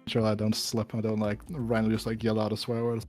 Sure I don't slip. I don't like randomly just like yell out a swear word.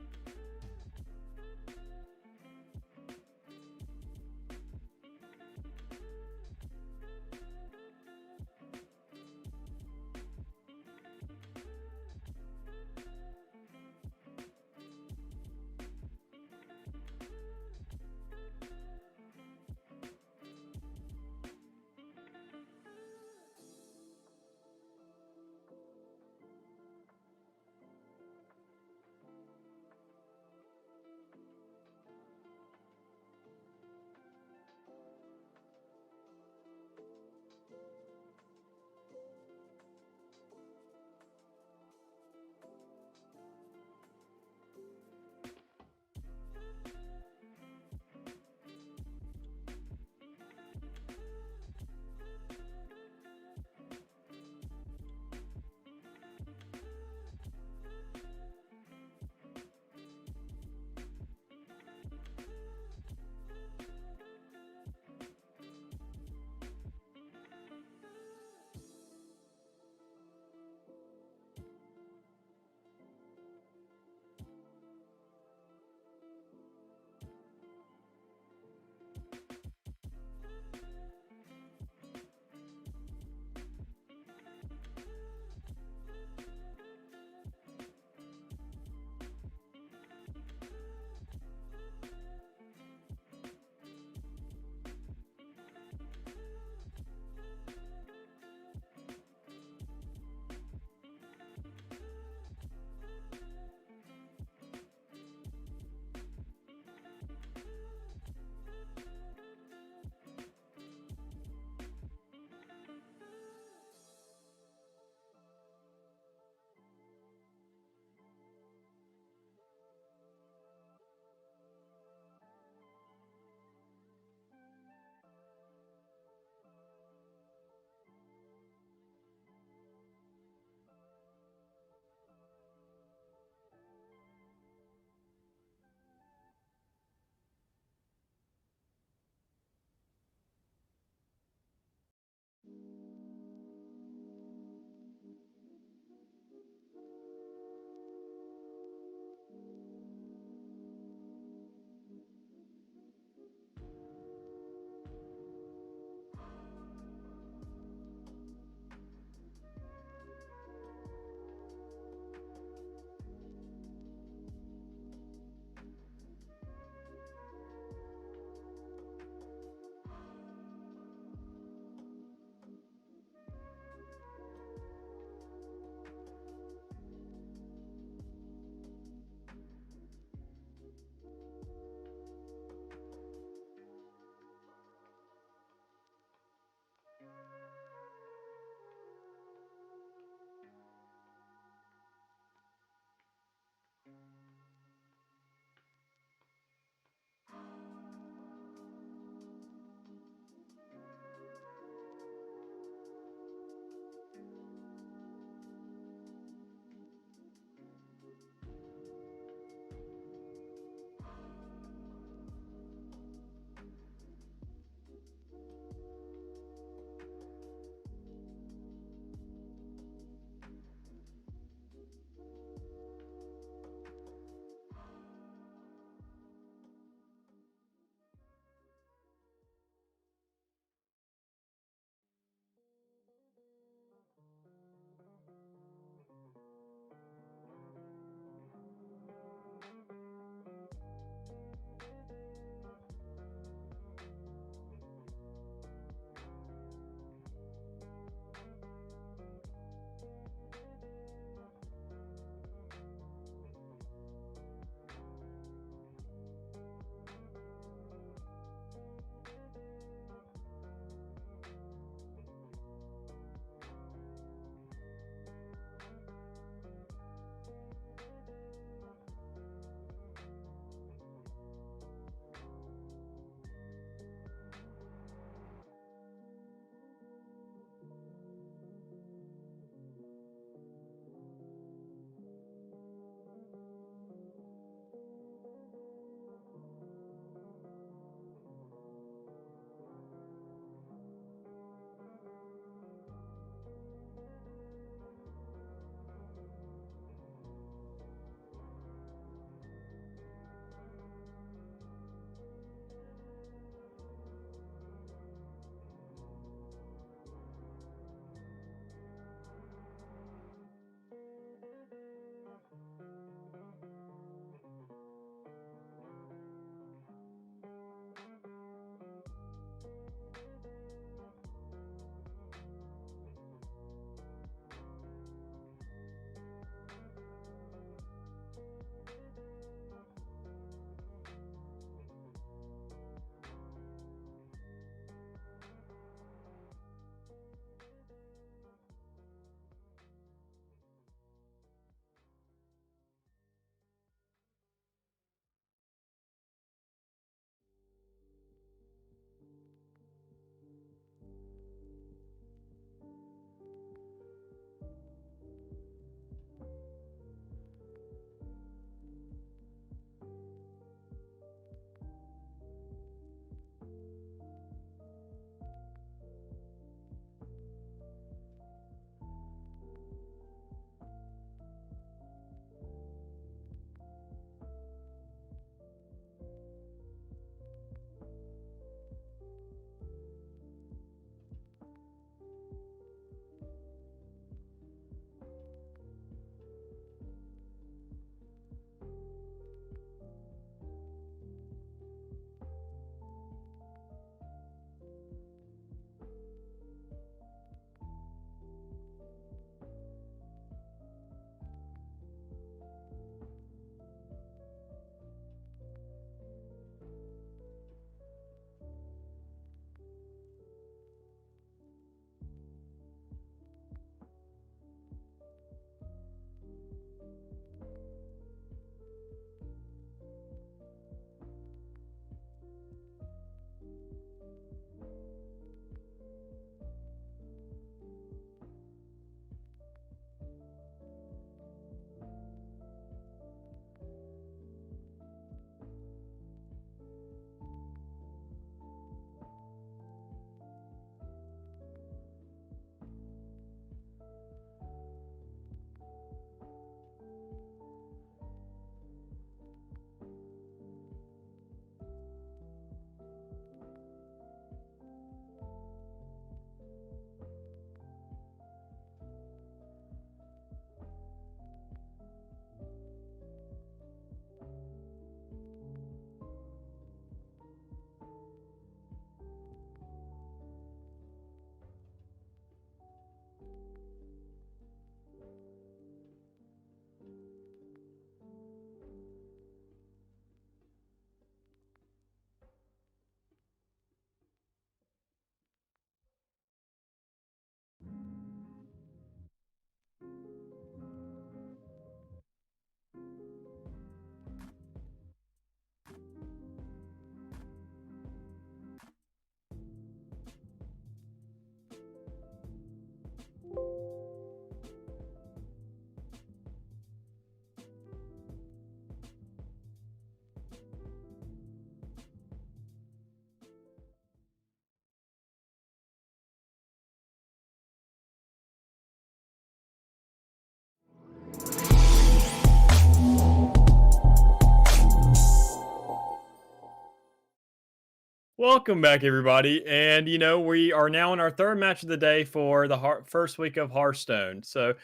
Welcome back, everybody. And, we are now in our third match of the day for the first week of Hearthstone. So,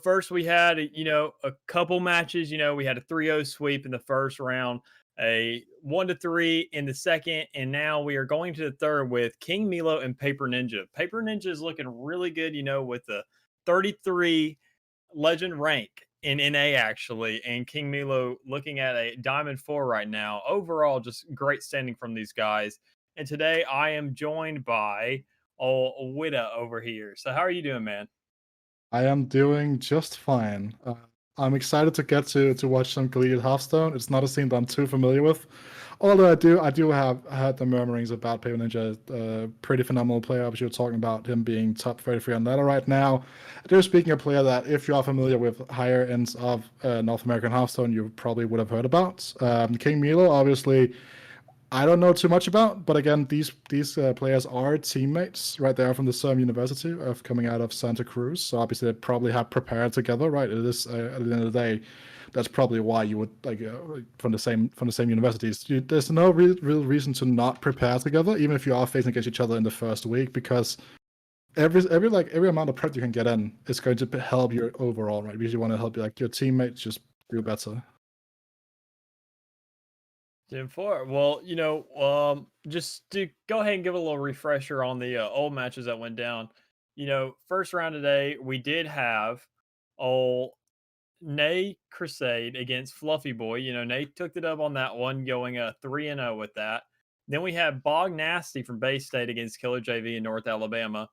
first we had, a couple matches. We had a 3-0 sweep in the first round, a 1-3 in the second. And now we are going to the third with KingMeelo and Paperninja. Paperninja is looking really good, with the 33 legend rank in NA actually, and KingMeelo looking at a Diamond 4 right now. Overall, just great standing from these guys. And today I am joined by old Wida over here. So how are you doing, man? I am doing just fine. I'm excited to get to watch some Glee Hearthstone. It's not a scene that I'm too familiar with, although I do have heard the murmurings about Paperninja. Pretty phenomenal player. Obviously, you're talking about him being top 33 on ladder right now. They're speaking a player that, if you are familiar with higher ends of North American Hearthstone, you probably would have heard about. KingMeelo, obviously. I don't know too much about, but again, these players are teammates, right? They are from the same university of coming out of Santa Cruz, so obviously they probably have prepared together, right? It is at the end of the day, that's probably why you would from the same universities. There's no real reason to not prepare together, even if you are facing against each other in the first week, because every amount of prep you can get in is going to help your overall, right? Because you want to help your teammates just do better. Gen 4. Well, just to go ahead and give a little refresher on the old matches that went down. First round today, we did have old Nay Crusade against Fluffy Boy. Nay took the dub on that one, going 3-0 with that. Then we had Bog Nasty from Bay State against Killer JV in North Alabama.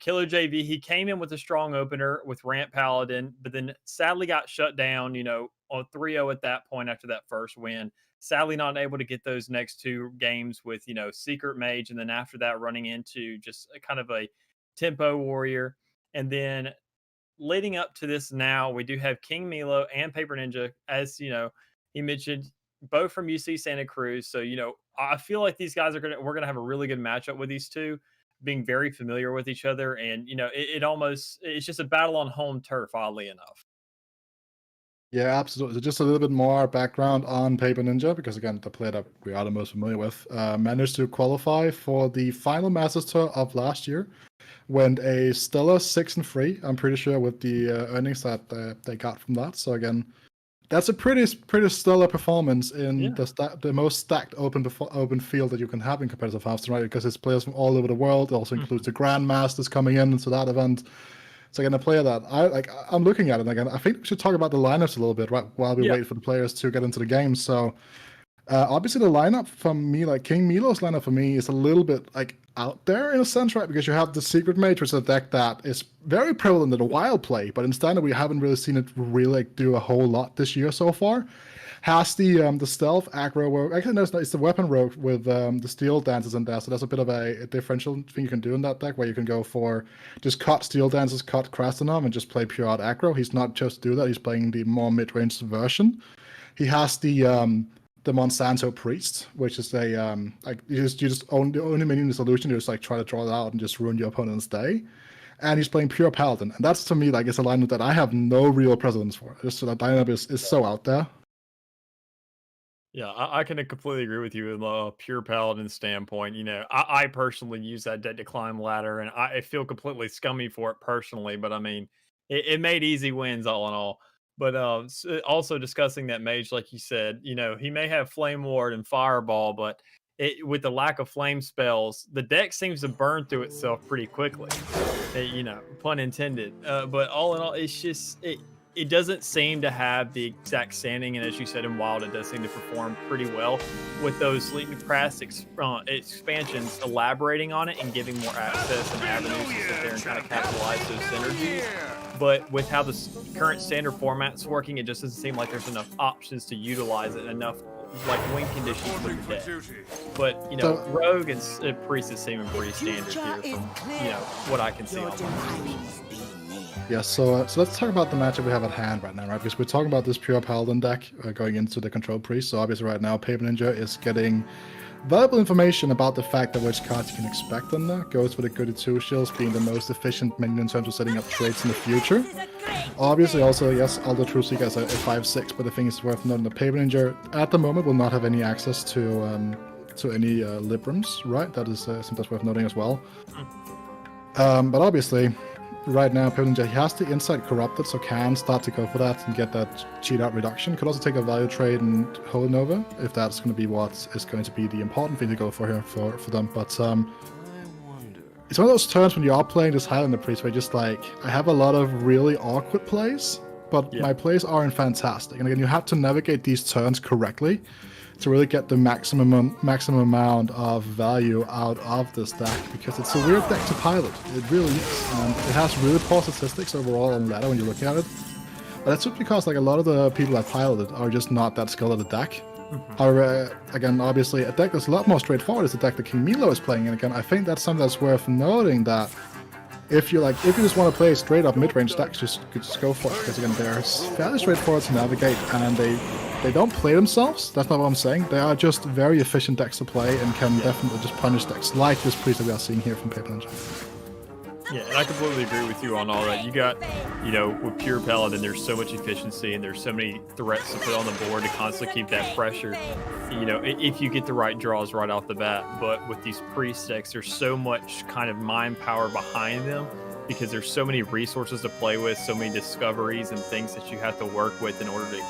Killer JV, he came in with a strong opener with Ramp Paladin, but then sadly got shut down, on 3-0 at that point after that first win. Sadly, not able to get those next two games with, Secret Mage, and then after that, running into just a kind of a tempo warrior. And then leading up to this now, we do have KingMeelo and Paperninja, as he mentioned, both from UC Santa Cruz. So, I feel like these guys we're gonna have a really good matchup with these two, being very familiar with each other. And it's just a battle on home turf, oddly enough. Yeah, absolutely. So just a little bit more background on Paperninja, because again, the player that we are the most familiar with, managed to qualify for the final Masters Tour of last year. Went a stellar 6-3. I'm pretty sure with the earnings that they got from that. So again, that's a pretty stellar performance in Yeah. the most stacked open field that you can have in competitive Hearthstone, right? Because it's players from all over the world. It also includes the Grandmasters coming in into that event. So again, a player that I'm looking at it again. I think we should talk about the lineups a little bit, right, while we Yeah. wait for the players to get into the game. So obviously the lineup from me, like KingMeelo's lineup for me, is a little bit out there in a sense, right? Because you have the Secret Mage, which is a deck that is very prevalent in the wild play, but in standard we haven't really seen it really do a whole lot this year so far. Has the stealth aggro rogue. Actually, no, it's the weapon rogue with the steel dancers in there. So that's a bit of a differential thing you can do in that deck, where you can go for just cut steel dancers, cut Krastenov, and just play pure out aggro. He's not just do that; he's playing the more mid-range version. He has the Monsanto Priest, which is a you just own the only minion in the solution. You just try to draw it out and just ruin your opponent's day. And he's playing pure Paladin, and that's to me it's a lineup that I have no real precedence for. Just so that lineup is so out there. Yeah, I can completely agree with you in a pure paladin standpoint. I personally use that deck to climb ladder, and I feel completely scummy for it personally. But I mean, it made easy wins all in all. But also discussing that mage, like you said, he may have flame ward and fireball, but with the lack of flame spells, the deck seems to burn through itself pretty quickly. Pun intended. But all in all, it doesn't seem to have the exact standing, and as you said, in Wild, it does seem to perform pretty well with those Sleep Depressed expansions, elaborating on it and giving more access and avenues to sit there and kind of capitalize those synergies. But with how the current standard format's working, it just doesn't seem like there's enough options to utilize it, enough win conditions for the deck. But Rogue and Priest is seeming pretty standard here from what I can see on my. Yeah, so let's talk about the matchup we have at hand right now, right? Because we're talking about this pure Paladin deck going into the Control Priest. So obviously right now, Paperninja is getting valuable information about the fact that which cards you can expect on there. Goes for the Goody Two Shields being the most efficient minion in terms of setting up trades in the future. Obviously also, yes, Aldo True Seeker is a 5/6, but the thing is worth noting that Paperninja at the moment will not have any access to to any Librams, right? That is something that's worth noting as well. But obviously, right now, Paperninja, he has the Insight corrupted, so can start to go for that and get that cheat out reduction. Could also take a value trade and hold Nova, if that's going to be what is going to be the important thing to go for here for them. But it's one of those turns when you are playing this Highlander Priest where just like, I have a lot of really awkward plays, but my plays aren't fantastic. And again, you have to navigate these turns correctly to really get the maximum amount of value out of this deck, because it's a weird deck to pilot. It really is, and it has really poor statistics overall on ladder when you look at it. But that's just because like a lot of the people that pilot it are just not that skilled at the deck. However, again, obviously a deck that's a lot more straightforward is the deck that KingMeelo is playing, and again, I think that's something that's worth noting, that if you just want to play straight up mid-range decks, just go for it, because again, they're fairly straightforward to navigate, and they don't play themselves. That's not what I'm saying. They are just very efficient decks to play and can definitely just punish decks like this Priest that we are seeing here from Paperninja. Yeah, and I completely agree with you on all that. You got, with pure Paladin, there's so much efficiency and there's so many threats to put on the board to constantly keep that pressure, if you get the right draws right off the bat. But with these Priest decks, there's so much kind of mind power behind them, because there's so many resources to play with, so many discoveries and things that you have to work with in order to,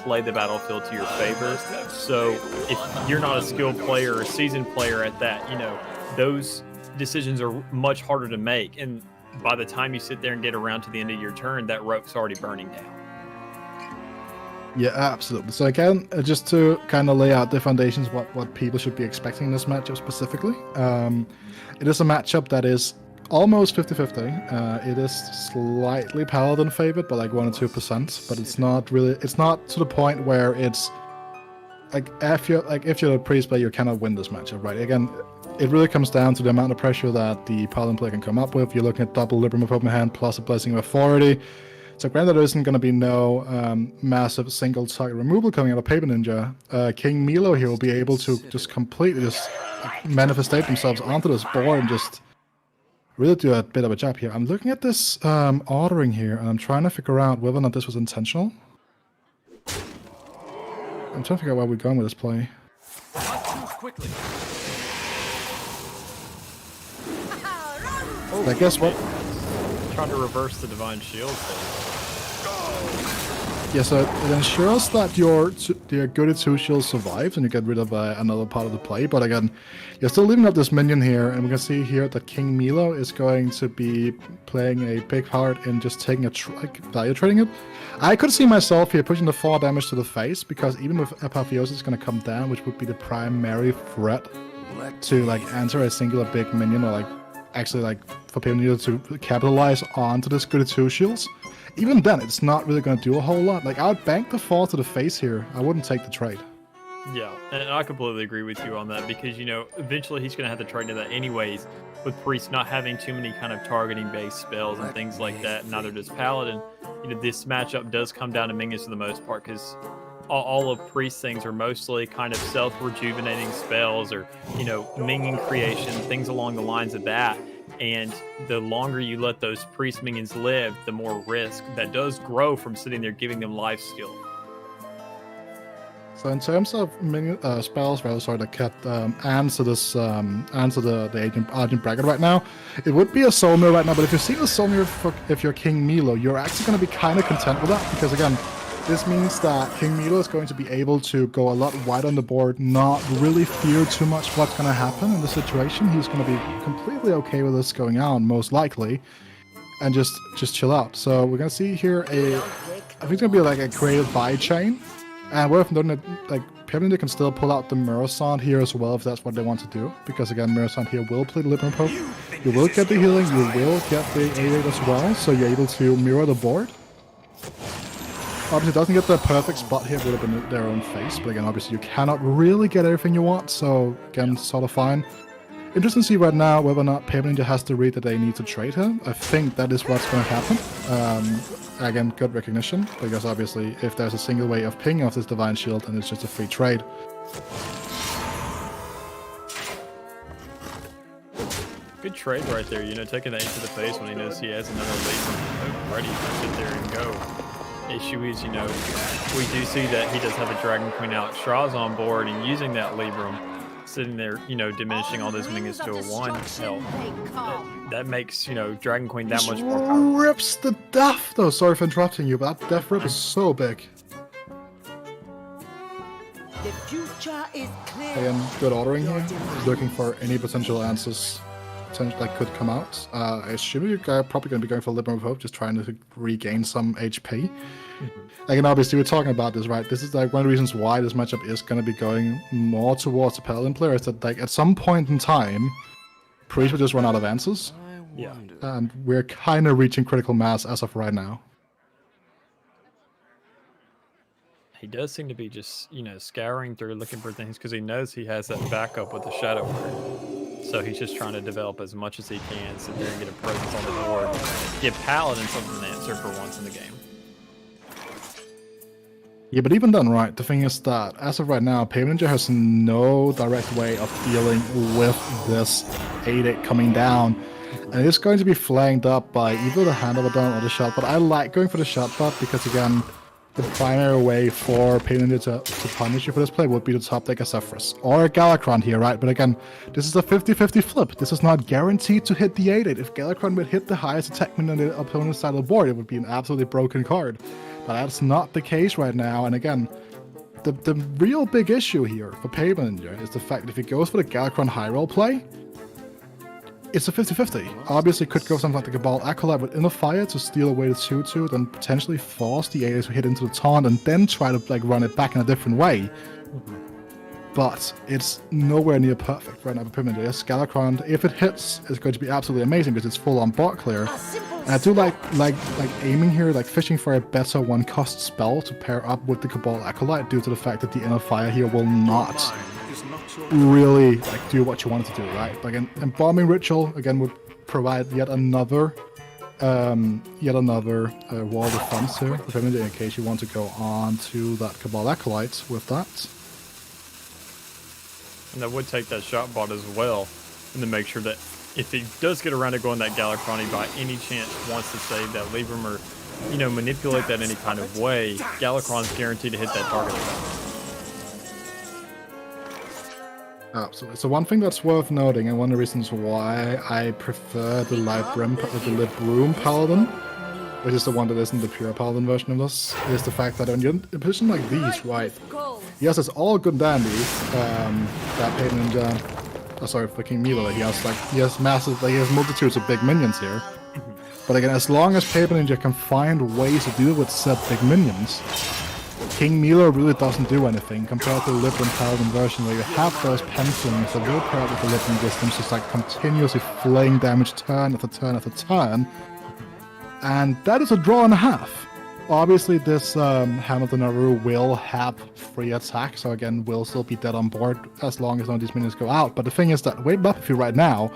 play the battlefield to your favor. So if you're not a skilled player or a seasoned player at that, those decisions are much harder to make. And by the time you sit there and get around to the end of your turn, that rope's already burning down. Yeah, absolutely. So again, just to kind of lay out the foundations, what people should be expecting in this matchup specifically. It is a matchup that is almost 50-50. It is slightly Paladin favored by like 1 or 2%, but it's not to the point where it's like if you're a Priest player, you cannot win this matchup, right? Again, it really comes down to the amount of pressure that the Paladin player can come up with. You're looking at double Libram of open hand plus a Blessing of Authority. So granted, there isn't going to be no massive single target removal coming out of Paperninja. KingMeelo here will be able to just completely manifestate themselves onto this board and just really do a bit of a job here. I'm looking at this ordering here, and I'm trying to figure out whether or not this was intentional. I'm trying to figure out where we're going with this play. I guess what? Trying to reverse the Divine Shield thing. Yeah, so it ensures that your Goody 2 shield survives and you get rid of another part of the play. But again, you're still leaving up this minion here, and we can see here that KingMeelo is going to be playing a big part in just taking value trading it. I could see myself here pushing the 4 damage to the face, because even with Apotheosis is going to come down, which would be the primary threat to like enter a singular big minion, or like actually like for Paperninja to capitalize onto this Goody 2 shields. Even then, it's not really going to do a whole lot. Like, I would bank the 4 to the face here. I wouldn't take the trade. Yeah, and I completely agree with you on that, because, eventually he's going to have to trade to that anyways, with Priest not having too many kind of targeting-based spells and things like that, neither does Paladin. This matchup does come down to minions for the most part, because all of Priest things are mostly kind of self-rejuvenating spells or, minion creation, things along the lines of that. And the longer you let those Priest minions live, the more risk that does grow from sitting there giving them life steal. So in terms of minion spells, that answer the Argent Bracket right now, it would be a Soul Mirror right now. But if you're seeing a Soul Mirror if you're KingMeelo, you're actually going to be kind of content with that, because again, this means that KingMeelo is going to be able to go a lot wide on the board, not really fear too much what's going to happen in the situation. He's going to be completely okay with this going on, most likely, and just chill out. So we're going to see here I think it's going to be like a creative buy chain. And worth noting that like Paperninja can still pull out the Murasant here as well if that's what they want to do, because again, Murasant here will play the Libram Pope. You will get the healing, you will get the A8 as well, so you're able to mirror the board. Obviously, it doesn't get the perfect spot here, it would have been their own face, but again, obviously, you cannot really get everything you want, so again, sort of fine. Interesting to see right now whether or not Paperninja has to read that they need to trade him. I think that is what's going to happen. Again, good recognition, because obviously, if there's a single way of pinging off this Divine Shield, then it's just a free trade. Good trade right there, taking that into the face when he knows he has another lead ready to sit there and go. Issue is, we do see that he does have a Dragon Queen out. Straw's on board and using that Libram. sitting there, you know, diminishing all those minions to a 1 health. That makes, you know, Dragon Queen that much more powerful. Rips the death though. Sorry for interrupting you, but that death rip is so big. The future is clear. Again, good ordering here. He's looking for any potential answers that could come out. I assume you're probably going to be going for Libram of Hope, just trying to regain some HP. Again, obviously, we're talking about this, right? This is like one of the reasons why this matchup is going to be going more towards the Paladin player, is that like at some point in time, Priest will just run out of answers. Yeah. And we're kind of reaching critical mass as of right now. He does seem to be just, you know, scouring through looking for things because he knows he has that backup with the Shadow Word. So he's just trying to develop as much as he can, sit there and get a presence on the board, give Paladin something to answer for once in the game. Yeah, but even then, right, the thing is that as of right now, Paperninja has no direct way of dealing with this 8-8 coming down. And it's going to be flanked up by either the hand of a down or the shot, but I like going for the shot bot because, again, the primary way for Paperninja to punish you for this play would be to top deck a Zephyrus or a Galakrond here, right? But again, this is a 50-50 flip. This is not guaranteed to hit the 8-8. If Galakrond would hit the highest attack minion on the opponent's side of the board, it would be an absolutely broken card. But that's not the case right now. And again, the real big issue here for Paperninja is the fact that if he goes for the Galakrond high roll play, it's a 50-50. Obviously, could go something like the Cabal Acolyte with Inner Fire to steal away the 2-2, then potentially force the 8 to hit into the taunt, and then try to like run it back in a different way. But it's nowhere near perfect right now for Paperninja. Yes, Galakrond, if it hits, is going to be absolutely amazing because it's full on bot clear. And I do like aiming here, like fishing for a better 1-cost spell to pair up with the Cabal Acolyte, due to the fact that the Inner Fire here will not really like do what you want it to do, right? But again, Embalming Ritual again would provide yet another wall of defense here for Paperninja in case you want to go on to that Cabal Acolyte with that. And that would take that shot bot as well, and to make sure that if he does get around to going that Galakrond, he by any chance wants to save that Libram or, you know, manipulate that any kind of way, Galakrond's guaranteed to hit that target event. Absolutely. So one thing that's worth noting, and one of the reasons why I prefer the Libram Paladin, which is the one that isn't the pure Paladin version of this, is the fact that when you're in a position like these, right, yes, it's all good and dandy, that Paperninja, sorry, for KingMeelo, he has multitudes of big minions here. But again, as long as Paperninja can find ways to deal with said big minions, KingMeelo really doesn't do anything compared to the Libram Paladin version, where you have those penslings that will pair up with the Libram Wisdoms, just like continuously flaying damage turn after turn after turn. And that is a draw and a half. Obviously, this Hand of the Naru will have free attack, so again, will still be dead on board as long as none of these minions go out. But the thing is that Wave Buffy right now,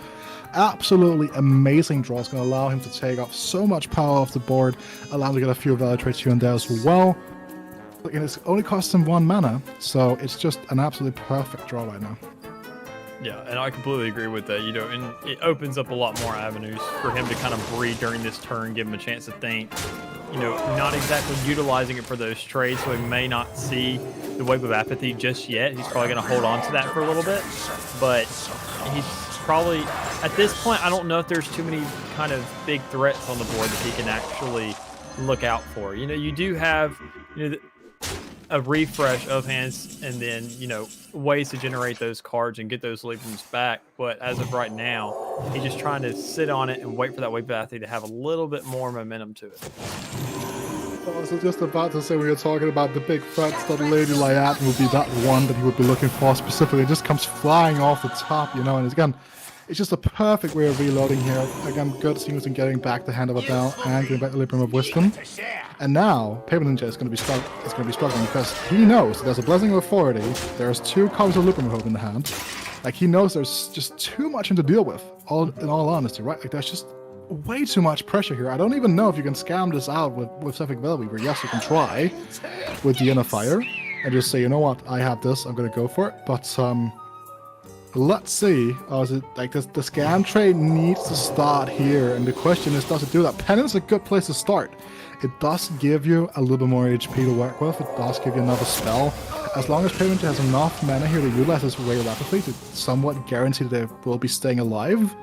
absolutely amazing draw. It's going to allow him to take off so much power off the board, allow him to get a few value traits here and there as well. And it's only costs him 1 mana, so it's just an absolutely perfect draw right now. Yeah, and I completely agree with that, you know, and it opens up a lot more avenues for him to kind of breed during this turn, give him a chance to think, you know, not exactly utilizing it for those trades, so he may not see the Wave of Apathy just yet. He's probably going to hold on to that for a little bit, but he's probably, at this point, I don't know if there's too many kind of big threats on the board that he can actually look out for. You know, you do have, you know, a refresh of hands and then, you know, ways to generate those cards and get those Librams back. But as of right now, he's just trying to sit on it and wait for that Wave of Apathy to have a little bit more momentum to it. I was just about to say, we were talking about the big threats, that Lady Lyat would be that one that he would be looking for specifically. It just comes flying off the top, you know, and again, it's just a perfect way of reloading here. Again, good seems in getting back the Hand of a Down and getting back the Libram of Wisdom. And now, Paperninja is going to be struggling because he knows there's a Blessing of Authority, there's 2 copies of Libram of Hope in the hand. Like, he knows there's just too much to deal with, in all honesty, right? Like, there's just way too much pressure here. I don't even know if you can scam this out with Cephalic Veilweaver. Yes, you can try with the Inner Fire and just say, you know what, I have this, I'm going to go for it. But, let's see. Is it like the scam trade needs to start here, and the question is, does it do that? Penance is a good place to start. It does give you a little bit more HP to work with. It does give you another spell, as long as Paperninja has enough mana here to utilize this way rapidly to somewhat guarantee they will be staying alive,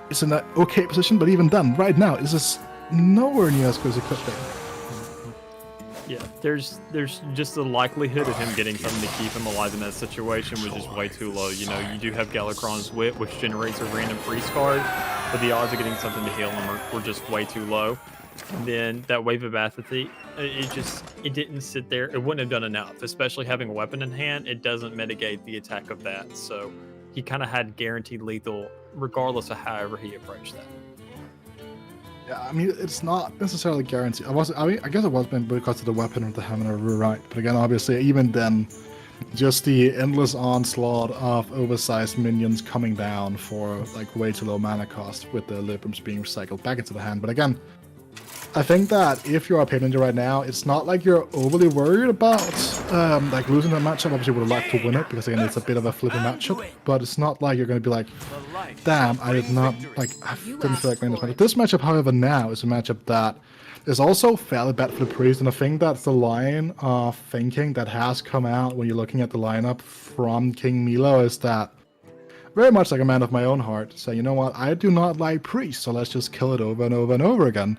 it's in an okay position, but even then, right now, this is nowhere near as good as it could be. Yeah, there's just the likelihood of him getting something to keep him alive in that situation was just way too low. You know, you do have Galakron's Wit, which generates a random priest card, but the odds of getting something to heal him were just way too low. And then that Wave of Apathy, it didn't sit there. It wouldn't have done enough, especially having a weapon in hand. It doesn't mitigate the attack of that. So he kind of had guaranteed lethal regardless of however he approached that. Yeah, I mean, it's not necessarily guaranteed. I guess it was been because of the weapon with the hammer, right? But again, obviously, even then, just the endless onslaught of oversized minions coming down for like way too low mana cost with the Librams being recycled back into the hand. But again, I think that if you're a Paperninja right now, it's not like you're overly worried about like losing that matchup. Obviously, would like to win it because again, it's a bit of a flipping matchup. But it's not like you're going to be like, damn, I did not like. I didn't feel like winning this matchup. This matchup, however, now is a matchup that is also fairly bad for the priest, and I think that's the line of thinking that has come out when you're looking at the lineup from KingMeelo is that very much like a man of my own heart. Say, you know what, I do not like priest, so let's just kill it over and over and over again.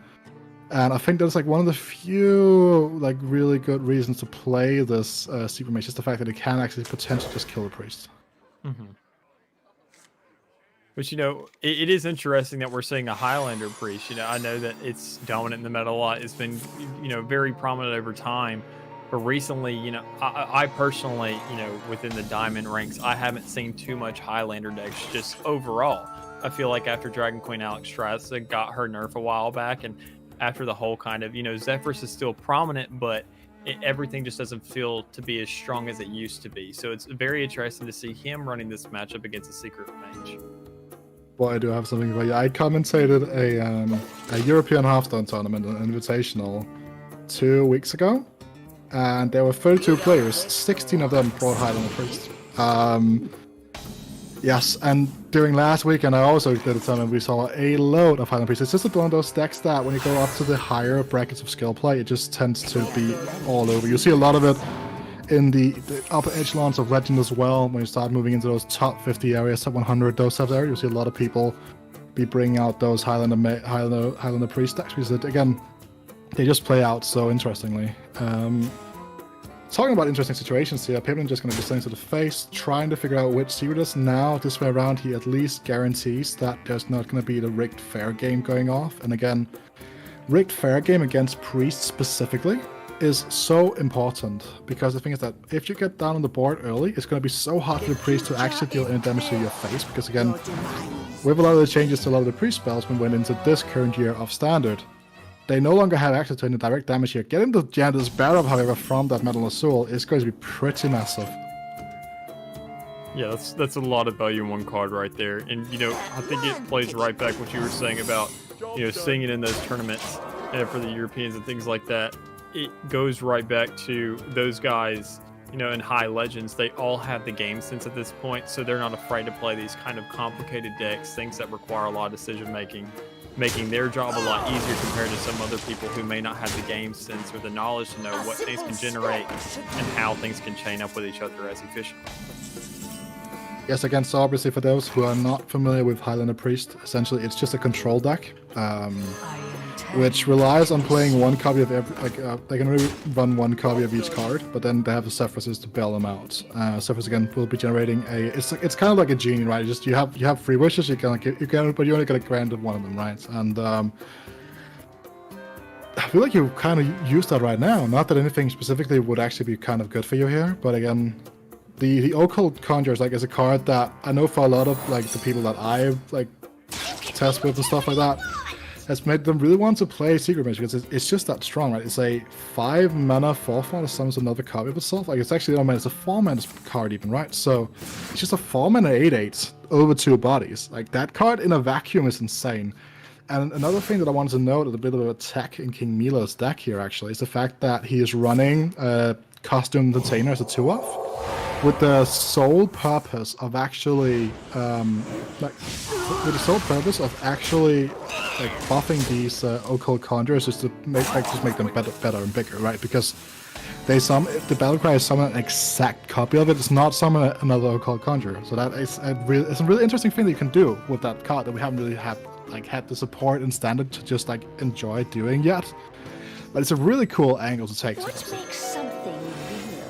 And I think that's like one of the few like really good reasons to play this Secret Mage, just the fact that it can actually potentially just kill the priest. Mm-hmm. But, you know, it is interesting that we're seeing a Highlander priest. You know, I know that it's dominant in the meta a lot. It's been, you know, very prominent over time. But recently, you know, I personally, you know, within the diamond ranks, I haven't seen too much Highlander decks just overall. I feel like after Dragon Queen Alexstrasza got her nerf a while back, and after the whole kind of, you know, Zephrys is still prominent, but everything just doesn't feel to be as strong as it used to be. So it's very interesting to see him running this matchup against a Secret Mage. Well, I do have something for you. I commentated a European Hearthstone tournament, an invitational, 2 weeks ago, and there were 32 players. 16 of them brought Highlander Priest. Yes, and during last weekend I also did a tournament. We saw a load of Highlander Priest. It's just one of those decks that when you go up to the higher brackets of skill play, it just tends to be all over. You see a lot of it in the upper echelons of Legend as well. When you start moving into those top 50 areas, top 100, those types of areas, you'll see a lot of people be bringing out those Highlander Priest decks because, again, they just play out so interestingly. Talking about interesting situations here, Paperninja just going to be standing to the face, trying to figure out which secret is. Now, this way around, he at least guarantees that there's not going to be the rigged fair game going off. And again, rigged fair game against priests specifically is so important, because the thing is that if you get down on the board early, it's going to be so hard for the priest to actually deal any damage to your face, because again, with a lot of the changes to a lot of the priest spells when we went into this current year of Standard, they no longer have access to any direct damage here. Getting the Janda's Barrow, however, from that Metal Azul is going to be pretty massive. Yeah, that's a lot of value in one card right there. And, you know, I think it plays right back what you were saying about, you know, seeing it in those tournaments for the Europeans and things like that. It goes right back to those guys, you know, in high legends. They all have the game sense at this point, so they're not afraid to play these kind of complicated decks, things that require a lot of decision making, making their job a lot easier compared to some other people who may not have the game sense or the knowledge to know what things can generate and how things can chain up with each other as efficiently. Yes, again, so obviously for those who are not familiar with Highlander Priest, essentially it's just a control deck, which relies on playing one copy of every, they can really run one copy of each card, but then they have the Zephyrus to bail them out. Zephyrus again will be generating it's kind of like a genie, right? Just you have 3 wishes, but you only get a grant of one of them, right? And I feel like you kind of use that right now. Not that anything specifically would actually be kind of good for you here, but again, the Occult Conjurers is a card that I know for a lot of the people that I test with and stuff like that, has made them really want to play Secret Mage because it's just that strong, right? It's a 5 mana 4/4 that summons another copy of itself. It's actually it's a 4 mana card even, right? So it's just a 4 mana 8/8 over 2 bodies. That card in a vacuum is insane. And another thing that I wanted to note, a bit of a tech in KingMeelo's deck here actually, is the fact that he is running Costume Entertainer as a 2-off. With the sole purpose of actually, buffing these Occult Conjurers just to make them better and bigger, right? Because the battle cry is summon an exact copy of it. It's not summon another occult conjurer. So that is it's a really interesting thing that you can do with that card that we haven't really had the support in standard to just like enjoy doing yet. But it's a really cool angle to take. Let's make something real.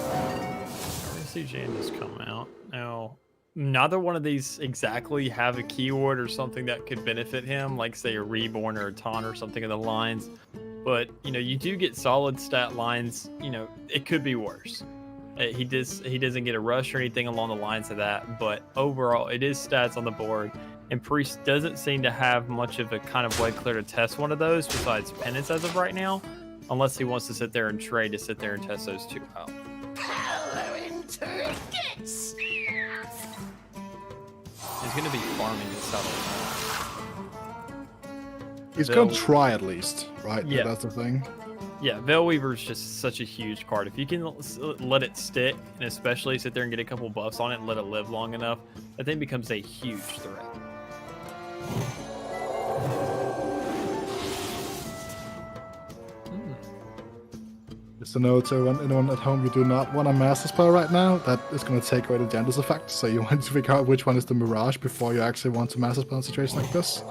I see Jane just come out. Now, neither one of these exactly have a keyword or something that could benefit him, like say a Reborn or a Taunt or something of the lines. But, you know, you do get solid stat lines. You know, it could be worse. He doesn't get a rush or anything along the lines of that. But overall, it is stats on the board. And Priest doesn't seem to have much of a kind of way clear to test one of those besides Penance as of right now. Unless he wants to sit there and trade to sit there and test those two out. Power and trinkets. He's going to be farming this out. He's going to try at least, right? Yeah. That's the thing. Yeah, Veilweaver is just such a huge card. If you can let it stick, and especially sit there and get a couple buffs on it and let it live long enough, that thing becomes a huge threat. Just a note to anyone at home, you do not want a Master Spell right now. That is going to take away the Gender's effect. So you want to figure out which one is the Mirage before you actually want to Master Spell in a situation like this.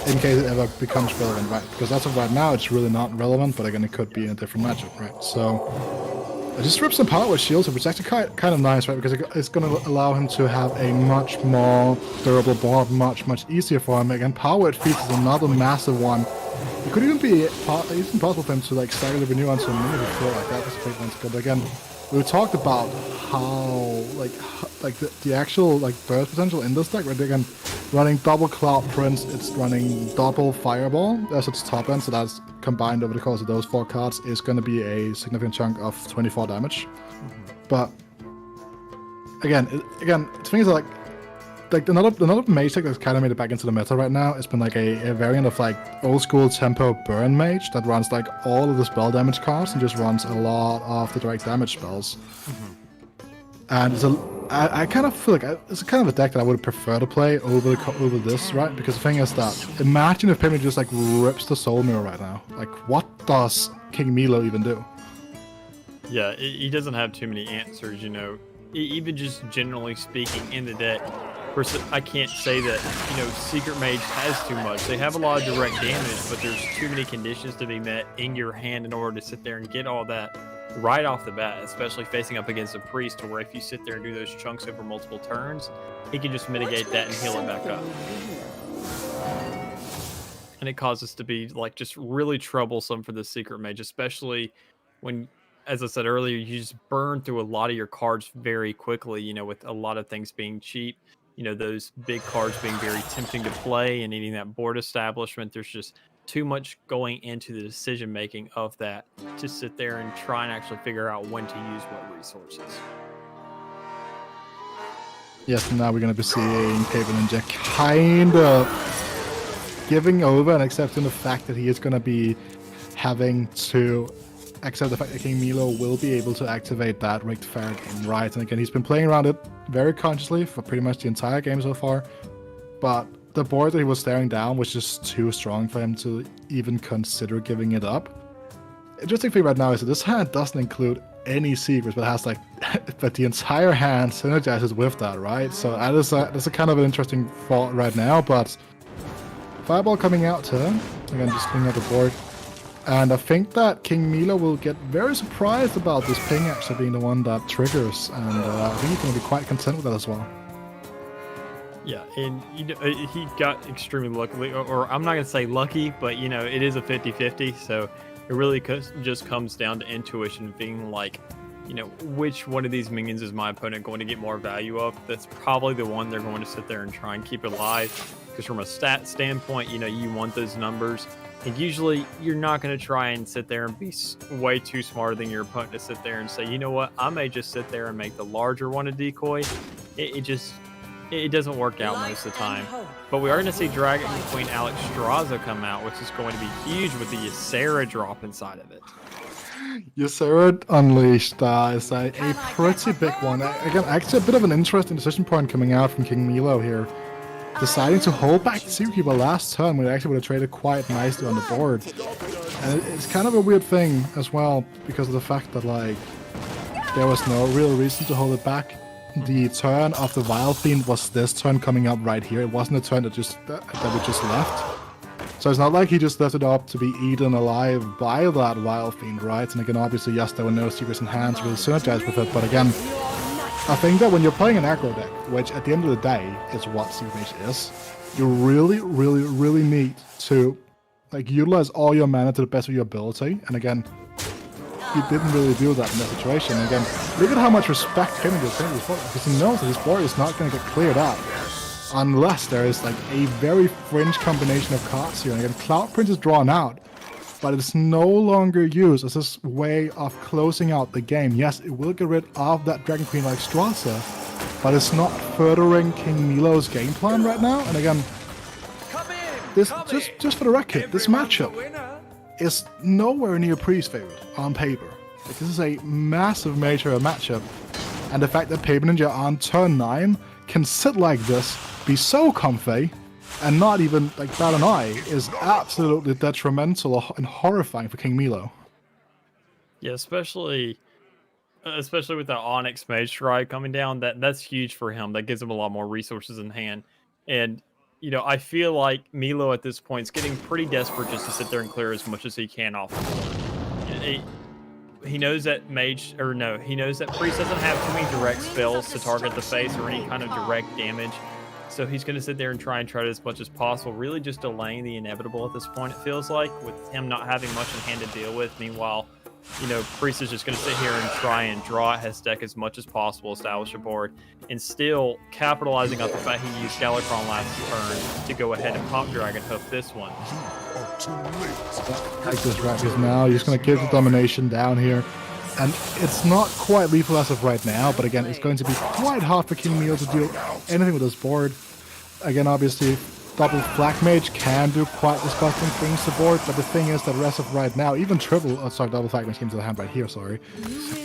In case it ever becomes relevant, right? Because as of right now, it's really not relevant, but again, it could be in a different matchup, right? So I just rip some power with shields, which is actually kind of nice, right? Because it's going to allow him to have a much more durable board, much easier for him. Again, power with feats is another massive one. It could even be possible for him to like stagger the renew onto a mini before like that. That's a big one to go. But again, we talked about how the actual like burst potential in this deck, right? Again, running double Cloud Prince, it's running double Fireball. That's its top end, so that's combined over the course of those 4 cards is going to be a significant chunk of 24 damage. But again, things are like another mage deck that's kind of made it back into the meta right now. It's been like a variant of like old school tempo burn mage that runs like all of the spell damage cards and just runs a lot of the direct damage spells. And I kind of feel like it's kind of a deck that I would prefer to play over this, right? Because the thing is that imagine if Paperninja just like rips the Soul Mirror right now. Like, what does KingMeelo even do? Yeah, he doesn't have too many answers, you know. Even just generally speaking in the deck. Of course, I can't say that, you know, Secret Mage has too much. They have a lot of direct damage, but there's too many conditions to be met in your hand in order to sit there and get all that right off the bat, especially facing up against a Priest, to where if you sit there and do those chunks over multiple turns, he can just mitigate that and heal it back up. And it causes to be, like, just really troublesome for the Secret Mage, especially when, as I said earlier, you just burn through a lot of your cards very quickly, you know, with a lot of things being cheap. You know, those big cards being very tempting to play and needing that board establishment. There's just too much going into the decision making of that to sit there and try and actually figure out when to use what resources. Yes, now we're going to be seeing Paperninja kind of giving over and accepting the fact that he is going to be having to accept the fact that KingMeelo will be able to activate that Rigged Fair game, right? And again, he's been playing around it very consciously for pretty much the entire game so far, but the board that he was staring down was just too strong for him to even consider giving it up. Interesting thing right now is that this hand doesn't include any secrets, but has like, but the entire hand synergizes with that, right? So that's a kind of an interesting thought right now, but Fireball coming out turn, again, just cleaning up the board. And I think that KingMeelo will get very surprised about this ping actually being the one that triggers, and I think he's going to be quite content with that as well. Yeah, and you know, he got extremely lucky, or I'm not going to say lucky, but you know, it is a 50-50, so it really just comes down to intuition, being like, you know, which one of these minions is my opponent going to get more value of? That's probably the one they're going to sit there and try and keep alive, because from a stat standpoint, you know, you want those numbers. And usually you're not going to try and sit there and be way too smarter than your opponent to sit there and say, you know what, I may just sit there and make the larger one a decoy. It doesn't work out most of the time. But we are going to see Dragon Queen Alex Straza come out, which is going to be huge with the Ysera drop inside of it. Ysera Unleashed is a pretty big one. Again, actually a bit of an interesting decision point coming out from KingMeelo here. deciding to hold back the Seakeeper last turn when it actually would have traded quite nicely on the board. And it's kind of a weird thing as well because of the fact that like there was no real reason to hold it back. The turn of the Vile Fiend was this turn coming up right here. It wasn't a turn that we just left. So it's not like he just left it up to be eaten alive by that Vile Fiend, right? And again, obviously, yes, there were no secrets in hand to really synergize with it, but again, I think that when you're playing an aggro deck, which at the end of the day is what Secret Mage is, you really, really, really need to like utilize all your mana to the best of your ability. And again, he didn't really do that in that situation. And again, look at how much respect Kevin is playing for, because he knows that his board is not going to get cleared out unless there is like a very fringe combination of cards here. And again, Cloud Prince is drawn out, but it's no longer used as this way of closing out the game. Yes, it will get rid of that Dragon Queen like Strazza, but it's not furthering KingMeelo's game plan right now. And again, this just for the record, this matchup is nowhere near Priest's favorite on paper. Like, this is a massive major matchup, and the fact that Paperninja on turn 9 can sit like this, be so comfy, and not even like bat an eye is absolutely detrimental and horrifying for KingMeelo. Yeah, especially with the Onyx Mage Strike coming down, that's huge for him. That gives him a lot more resources in hand. And you know, I feel like Meelo at this point is getting pretty desperate just to sit there and clear as much as he can off the board. He knows that he knows that Priest doesn't have too many direct spells to target the face or any kind of direct damage. So he's going to sit there and try it as much as possible, really just delaying the inevitable at this point, it feels like, with him not having much in hand to deal with. Meanwhile, you know, Priest is just going to sit here and try and draw at his deck as much as possible, establish a board, and still capitalizing on the fact he used Galakrond last turn to go ahead and pop Dragon Hoof this one. Like this right, because now he's going to give the domination down here. And it's not quite lethal as of right now, but again, it's going to be quite hard for KingMeelo to do anything with this board. Again, obviously, double Black Mage can do quite disgusting things to board, but the thing is that as of right now, even double Black Mage came to the hand right here, sorry.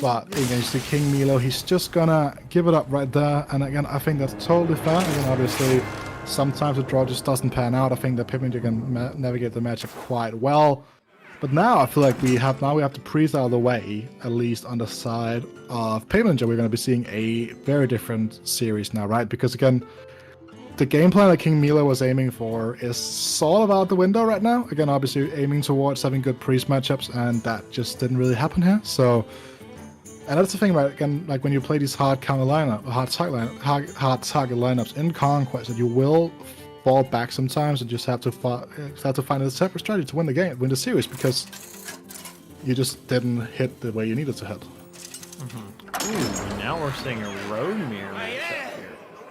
But against the KingMeelo, he's just gonna give it up right there, and again, I think that's totally fair. Again, obviously, sometimes the draw just doesn't pan out. I think that Paperninja can navigate the matchup quite well. But now I feel like we have to Priest out of the way, at least on the side of Paperninja. We're going to be seeing a very different series now, right? Because again, the game plan that KingMeelo was aiming for is sort of out the window right now. Again, obviously aiming towards having good Priest matchups, and that just didn't really happen here. So, and that's the thing, right? Again, like when you play these hard target lineups in Conquest, that you will fall back sometimes and just have to find a separate strategy to win the series, because you just didn't hit the way you needed to hit. Ooh, now we're seeing a Road Mirror matchup here.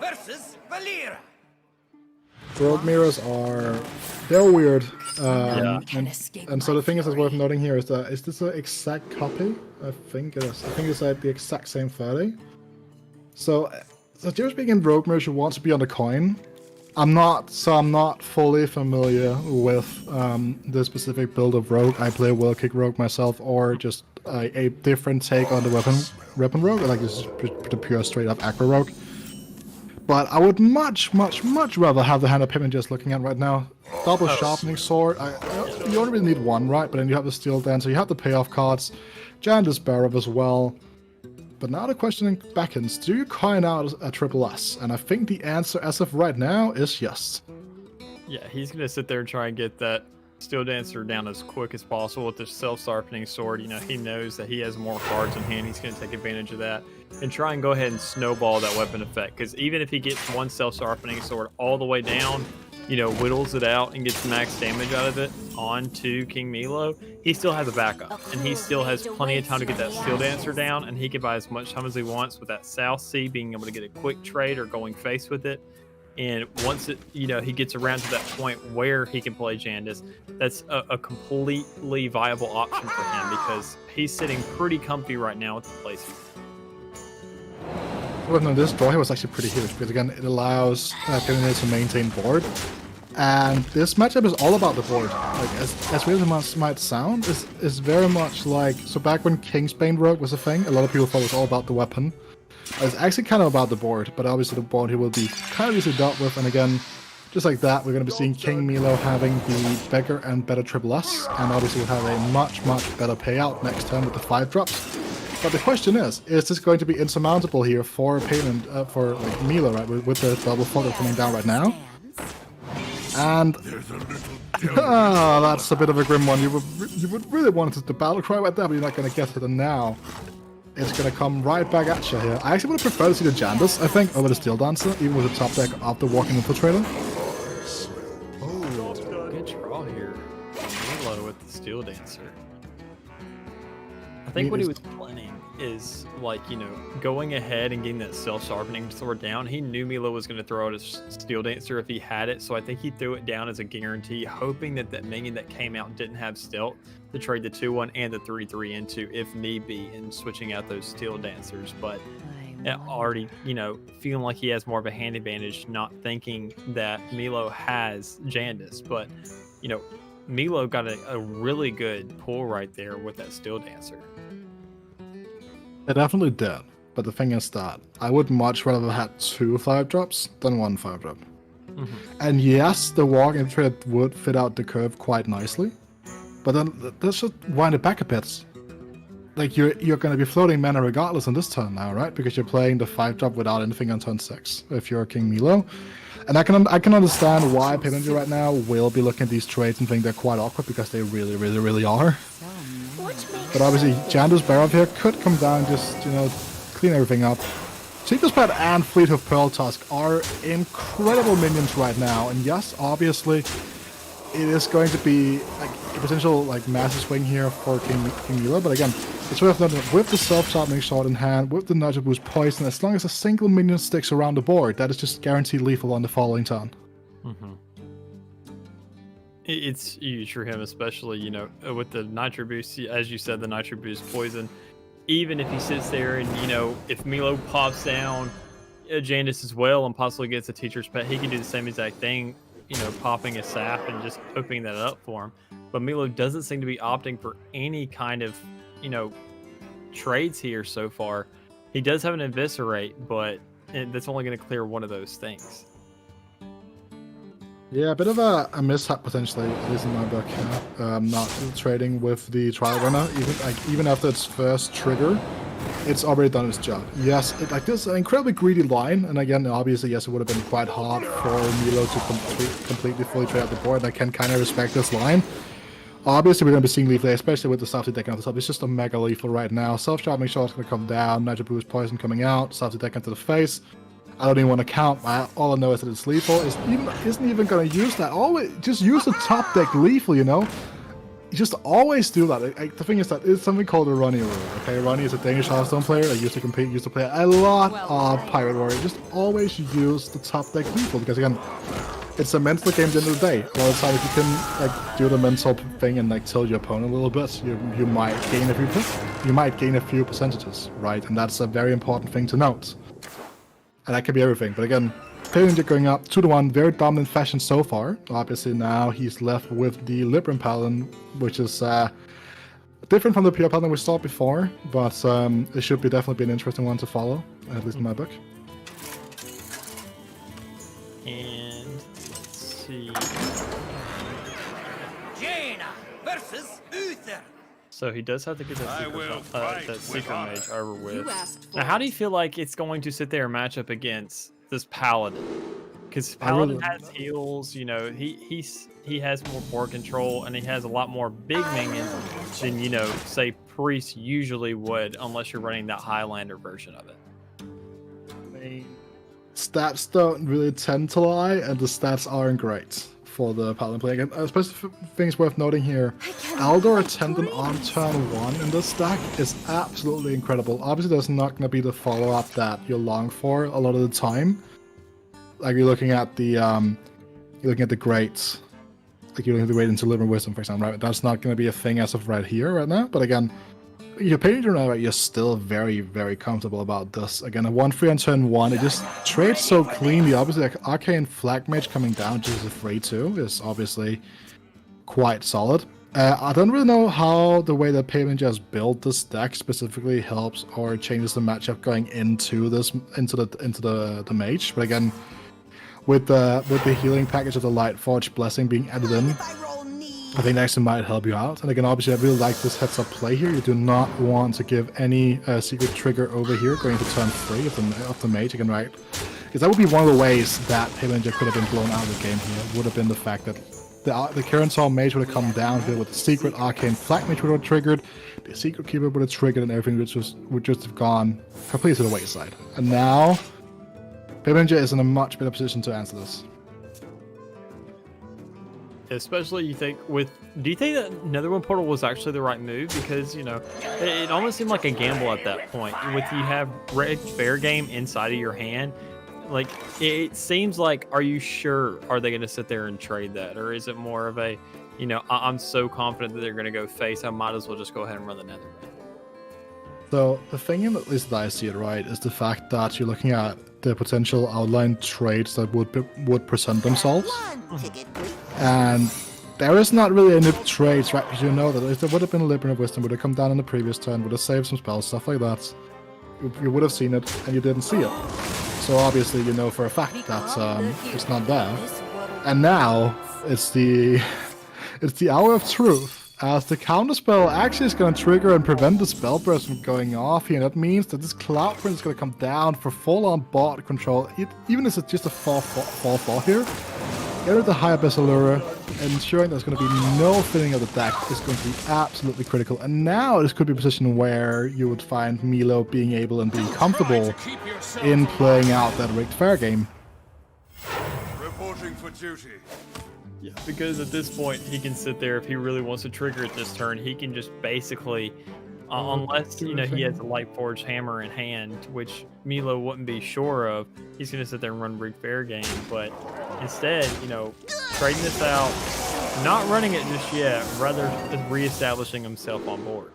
Versus Valera. Rogue Mirrors they're weird. Yeah. And so the thing is that's worth noting here is that, is this an exact copy? I think it is. I think it's like the exact same 30. So generally speaking, Rogue Mirrors, you want to be on the coin. I'm not fully familiar with the specific build of Rogue. I play Will Kick Rogue myself, or just a different take on the weapon Rogue, like this is the pure straight up aggro Rogue. But I would much rather have the hand of Pippin just looking at right now. Double Sharpening Sword. You only really need one, right? But then you have the Steel Dancer, you have the payoff cards, Janda's Barrow as well. But now the question beckons, do you coin out a triple S? And I think the answer as of right now is yes. Yeah, he's going to sit there and try and get that Steel Dancer down as quick as possible with the Self-Sharpening Sword. You know, he knows that he has more cards in hand. He's going to take advantage of that and try and go ahead and snowball that weapon effect. Because even if he gets one Self-Sharpening Sword all the way down, you know, whittles it out and gets max damage out of it onto KingMeelo, he still has a backup, and he still has plenty of time to get that Steel Dancer down, and he can buy as much time as he wants with that South Sea, being able to get a quick trade or going face with it. And once he gets around to that point where he can play Janda's, that's a completely viable option for him, because he's sitting pretty comfy right now with the placement. Well, no, this draw here was actually pretty huge, because again, it allows Pippin to maintain board. And this matchup is all about the board. Like, as weird as it might sound, is very much like, so back when Kingsbane Rogue was a thing, a lot of people thought it was all about the weapon. It's actually kind of about the board, but obviously the board here will be kind of easily dealt with. And again, just like that, we're going to be seeing KingMeelo having the bigger and better triple S, and obviously we'll have a much better payout next turn with the 5 drops. But the question is this going to be insurmountable here for payment for like Meelo, right? With the double photo coming down right now, and that's a bit of a grim one. You would really want it to battle cry right there, but you're not going to get it. And now it's going to come right back at you here. I actually would have preferred to see the Jandis, I think, over the Steel Dancer, even with the top deck after walking Infiltrator. Oh, good draw here. Meelo with the Steel Dancer. I think what he was planning is, like, you know, going ahead and getting that self-sharpening sword down. He knew Meelo was going to throw out his Steel Dancer if he had it, so I think he threw it down as a guarantee, hoping that that minion that came out didn't have stealth to trade the 2/1 and the 3/3 into if need be, and switching out those Steel Dancers. But already, you know, feeling like he has more of a hand advantage, not thinking that Meelo has Jandis. But, you know, Meelo got a really good pull right there with that Steel Dancer. It definitely did, but the thing is that I would much rather have had 2 5 drops than 1 5 drop. And yes, the walk Infiltrator would fit out the curve quite nicely, but then let's just wind it back a bit. Like, you're going to be floating mana regardless on this turn now, right? Because you're playing the 5 drop without anything on turn 6 if you're KingMeelo. And I can understand why Paperninja right now will be looking at these trades and think they're quite awkward, because they really are. But obviously, Jando's Barrow here could come down and just, you know, clean everything up. Seeker's Pet and Fleet of Pearl Tusk are incredible minions right now. And yes, obviously, it is going to be like a potential like massive swing here for KingMeelo. But again, it's worth noting that with the self-sharpening sword in hand, with the Nudge Boost Poison, as long as a single minion sticks around the board, that is just guaranteed lethal on the following turn. It's huge for him, especially, you know, with the Nitro Boost, as you said, the Nitro Boost Poison. Even if he sits there and, you know, if Meelo pops down Jandis as well and possibly gets a Teacher's Pet, he can do the same exact thing, you know, popping a Sap and just opening that up for him. But Meelo doesn't seem to be opting for any kind of, you know, trades here so far. He does have an Eviscerate, but that's only going to clear one of those things. Yeah, a bit of a mishap potentially, at least in my book. Not trading with the Trial Runner, even after its first trigger, it's already done its job. Yes, this is an incredibly greedy line, and again, obviously, yes, it would have been quite hard for Meelo to completely fully trade out the board. And I can kind of respect this line. Obviously, we're going to be seeing lethal, especially with the Safety deck on the top. It's just a mega lethal right now. Self-sharpening shot's going to come down, Nitro Boost Poison coming out, Safety deck into the face. I don't even want to count. All I know is that it's lethal. Isn't even going to use that. Always just use the top deck lethal, you know? You just always do that. The thing is that it's something called a Ronnie rule. Okay, Ronnie is a Danish Hearthstone player that used to play a lot of Pirate Warrior. Just always use the top deck lethal, because again, it's a mental game at the end of the day. A lot of times, if you can like do the mental thing and like tilt your opponent a little bit, you might gain a few percentages, right? And that's a very important thing to note. And that could be everything. But again, Paperninja going up 2-1, very dominant fashion so far. Obviously now he's left with the Libram Paladin, which is different from the PR Paladin we saw before, but it should be definitely be an interesting one to follow, at least in my book. And let's see. Jaina versus Uther. So he does have to get that Secret Mage over with. Now, how do you feel like it's going to sit there and match up against this Paladin? Because Paladin has heals, you know, he has more board control, and he has a lot more big minions than, you know, say Priest usually would, unless you're running that Highlander version of it. I mean, stats don't really tend to lie, and the stats aren't great for the Paladin play. Again, especially things worth noting here. Eldor Attendant on turn 1 in this deck is absolutely incredible. Obviously, there's not going to be the follow-up that you long for a lot of the time. Like you're looking at the greats, like you're looking at the great into Living Wisdom, for example. Right? That's not going to be a thing as of right here, right now. But again, you're paying to know that you're still very, very comfortable about this. Again, a 1-3 on turn 1, it just trades so cleanly. Obviously, like Arcane Flag Mage coming down just as a 3-2 is obviously quite solid. I don't really know how the way that Paperninja has built this deck specifically helps or changes the matchup going into the mage. But again, with the healing package of the Lightforge Blessing being added in, I think that actually might help you out. And again, obviously, I really like this heads-up play here. You do not want to give any secret trigger over here going to turn 3 of the mage. Again, right? Because that would be one of the ways that Paperninja could have been blown out of the game here. Would have been the fact that the current Soul Mage would have come down here with the secret Arcane Flak Mage would have triggered, the Secret Keeper would have triggered, and everything would just have gone completely to the wayside. And now, Paperninja is in a much better position to answer this. Especially, do you think that Netherwind Portal was actually the right move? Because, it almost seemed like a gamble at that point. You have Red Fair Game inside of your hand. Like, it seems like, are you sure? Are they going to sit there and trade that? Or is it more of a, I'm so confident that they're going to go face, I might as well just go ahead and run the Netherwind? So the thing, at least that I see it right, is the fact that you're looking at the potential outline trades that would present themselves. And there is not really any trades, right? Because you know that if there would have been a Libra of Wisdom, would have come down in the previous turn, would have saved some spells, stuff like that. You would have seen it, and you didn't see it. So obviously you know for a fact that it's not there. And now it's the hour of truth, as the counterspell actually is going to trigger and prevent the spell burst from going off here. And that means that this Cloud Prince is going to come down for full-on bot control, even if it's just a 4/4 here. Get rid of the High Abyss Allura, ensuring there's going to be no filling of the deck is going to be absolutely critical. And now this could be a position where you would find Meelo being able and being comfortable in playing out that rigged fair game. Reporting for duty. Yeah, because at this point, he can sit there. If he really wants to trigger it this turn, he can just basically, unless, he has a Lightforge Hammer in hand, which Meelo wouldn't be sure of, he's going to sit there and run rigged fair game. But instead, trading this out, not running it just yet, rather reestablishing himself on board.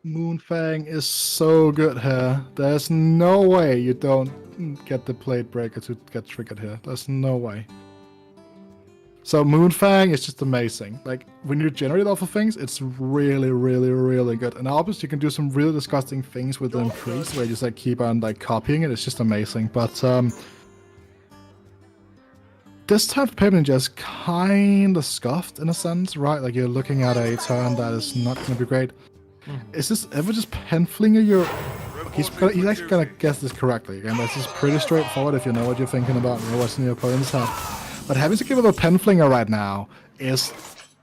Moonfang is so good here. There's no way you don't get the Plate Breaker to get triggered here. There's no way. So Moonfang is just amazing. Like, when you generate off of things, it's really, really, really good. And obviously you can do some really disgusting things with the Increase, where you just keep on copying it. It's just amazing. But this turn for Paperninja is kind of scuffed in a sense, right? Like, you're looking at a turn that is not going to be great. Is this ever just Penflinger your... He's actually going to guess this correctly. Again, this is pretty straightforward if you know what you're thinking about and what's in your opponent's head. But having to give it a Penflinger right now is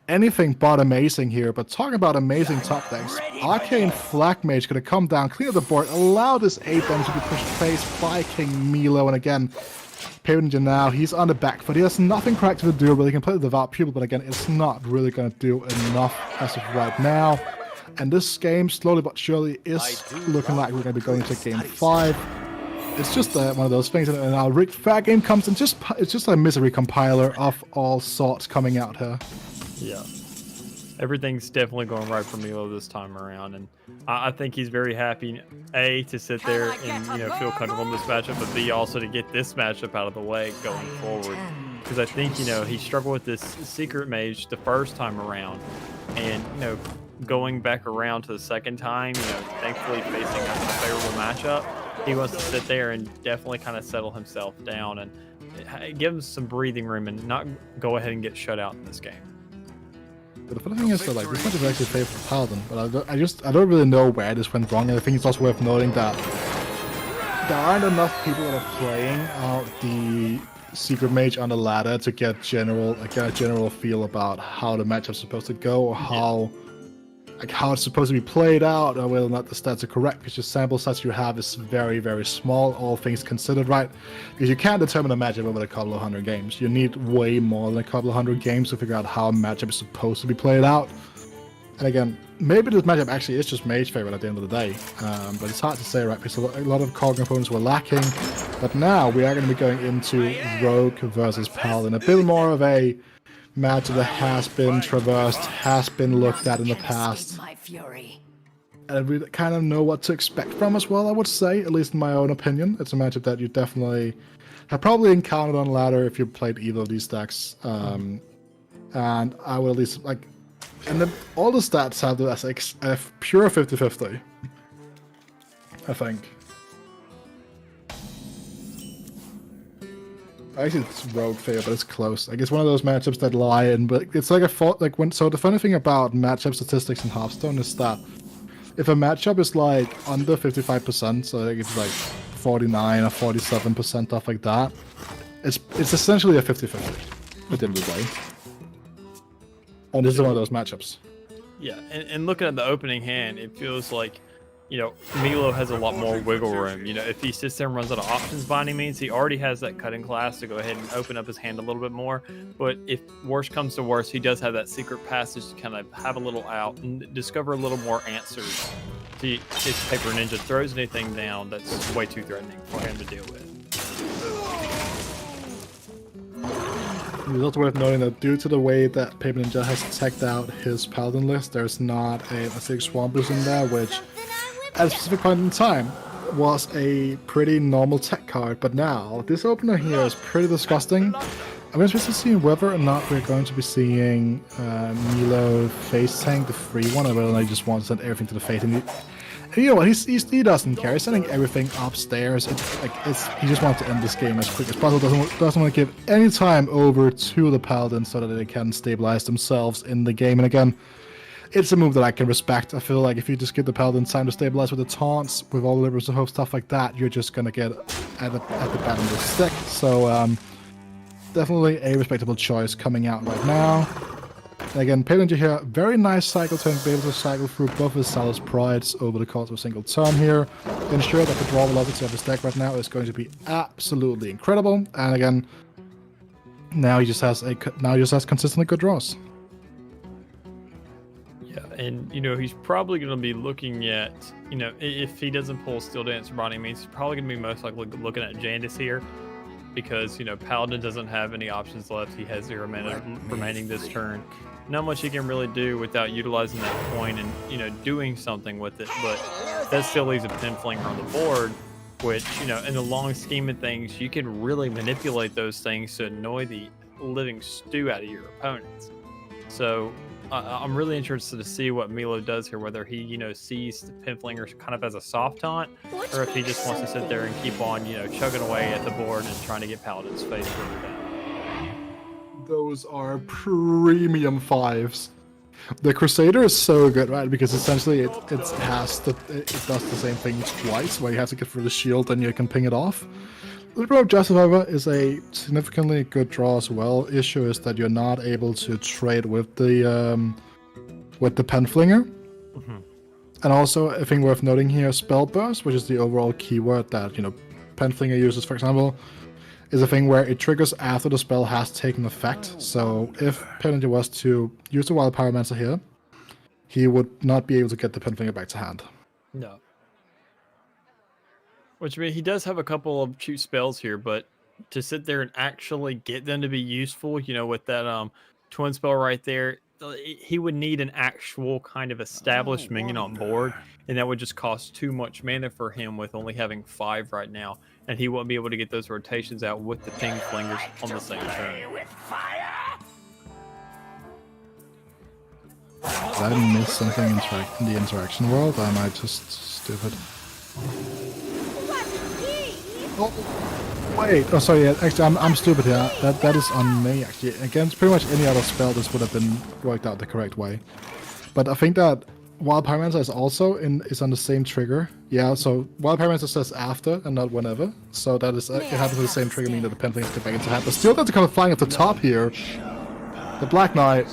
anything but amazing here. But talking about amazing top decks, Arcane Flak Mage going to come down, clean up the board, allow this 8 damage to be pushed face by KingMeelo. And again, Paperninja now, he's on the back foot. He has nothing correct to do, but he can play the Devout Pupil. But again, it's not really going to do enough as of right now. And this game, slowly but surely, is looking like we're going to be going to game 5. It's just one of those things, and our rigged fair game comes, and it's just a misery compiler of all sorts coming out here. Yeah, everything's definitely going right for Meelo this time around, and I think he's very happy, A, to sit there and feel comfortable in this matchup, but B, also to get this matchup out of the way going forward. Because I think he struggled with this Secret Mage the first time around, and going back around to the second time, thankfully facing a favorable matchup, he wants to sit there and definitely kind of settle himself down and give him some breathing room and not go ahead and get shut out in this game. But the funny thing is that this match is actually favored for Paladin, but I don't really know where this went wrong, and I think it's also worth noting that there aren't enough people that are playing out the Secret Mage on the ladder to get a general feel about how the matchup's supposed to go, or how it's supposed to be played out, or whether or not the stats are correct, because your sample size you have is very, very small, all things considered, right? Because you can't determine a matchup over a couple of hundred games. You need way more than a couple of hundred games to figure out how a matchup is supposed to be played out. And again, maybe this matchup actually is just Mage favorite at the end of the day, but it's hard to say, right? Because a lot of core components were lacking, but now we are going to be going into Rogue versus Paladin, a bit more of a matchup that has been traversed, has been looked at in the past, and we kind of know what to expect from as well, I would say, at least in my own opinion. It's a matchup that you definitely have probably encountered on ladder if you played either of these decks, and I will at least, and then all the stats have it as a pure 50-50, I think. Actually, it's rogue fair, but it's close. Like it's one of those matchups that lie in, but it's like a fault. Like when. So the funny thing about matchup statistics in Hearthstone is that if a matchup is like under 55%, so like it's like 49 or 47%, stuff like that, it's essentially a 50-50 at the end of the day. And this is one of those matchups. Yeah, and looking at the opening hand, it feels like, you know, Meelo has a lot more wiggle room. You know, if he sits there and runs out of options by any means, he already has that cutting class to go ahead and open up his hand a little bit more. But if worst comes to worst, he does have that secret passage to kind of have a little out and discover a little more answers to if Paperninja throws anything down that's way too threatening for him to deal with. It's also worth noting that due to the way that Paperninja has teched out his Paladin list, there's not a Acidic Swampers in there, which at a specific point in time was a pretty normal tech card, but now this opener here is pretty disgusting. I'm interested to see whether or not we're going to be seeing Meelo face tank the free one, or whether they just want to send everything to the Fate. And you know what? He doesn't care. He's sending everything upstairs. He just wants to end this game as quick as possible. Doesn't want to give any time over to the Paladin so that they can stabilize themselves in the game. And again, it's a move that I can respect. I feel like if you just give the Paladin time to stabilize with the taunts, with all the Liberals of Hope, stuff like that, you're just gonna get at the bottom of the stick. So definitely a respectable choice coming out right now. And again, Paperninja here, very nice cycle turn, be able to cycle through both his Salus Prides over the course of a single turn here. Ensure that the draw velocity of his deck right now is going to be absolutely incredible. And again, now he just has consistently good draws. Yeah, and you know, he's probably going to be looking at, you know, if he doesn't pull Steel Dancer by any means, he's probably going to be most likely looking at Jandis here, because, you know, Paladin doesn't have any options left. He has 0 mana remaining this turn. Not much he can really do without utilizing that coin and, you know, doing something with it, but that still leaves a Pinflinger on the board, which, you know, in the long scheme of things, you can really manipulate those things to annoy the living stew out of your opponents. So I'm really interested to see what Meelo does here, whether he, you know, sees the Pinflinger kind of as a soft taunt, or if he just wants to sit there and keep on, you know, chugging away at the board and trying to get Paladin's face further down. Those are premium 5s. The Crusader is so good, right? Because essentially it does the same thing twice, where you have to get through the shield and you can ping it off. Liberal of Justice, however, is a significantly good draw as well. Issue is that you're not able to trade with the Penflinger. Mm-hmm. And also, a thing worth noting here, Spell Burst, which is the overall keyword that, you know, Penflinger uses, for example, is a thing where it triggers after the spell has taken effect. So if Paperninja was to use the Wild Pyromancer here, he would not be able to get the Penflinger back to hand. No. Which means he does have a couple of cheap spells here, but to sit there and actually get them to be useful, you know, with that twin spell right there, he would need an actual kind of established minion on board, and that would just cost too much mana for him with only having 5 right now, and he won't be able to get those rotations out with the ping flingers on the same turn. Did I miss something in the interaction world? Or am I just stupid? Oh, wait. Oh, sorry. Yeah, actually, I'm stupid here. That is on me, actually. Against pretty much any other spell, this would have been worked out the correct way. But I think that Wild Pyromancer is also is on the same trigger. Yeah, so Wild Pyromancer says after and not whenever. So that is it happens with the same trigger, meaning that the Penflingers get back into hand. But still, that's kind of flying at the top here. The Black Knight.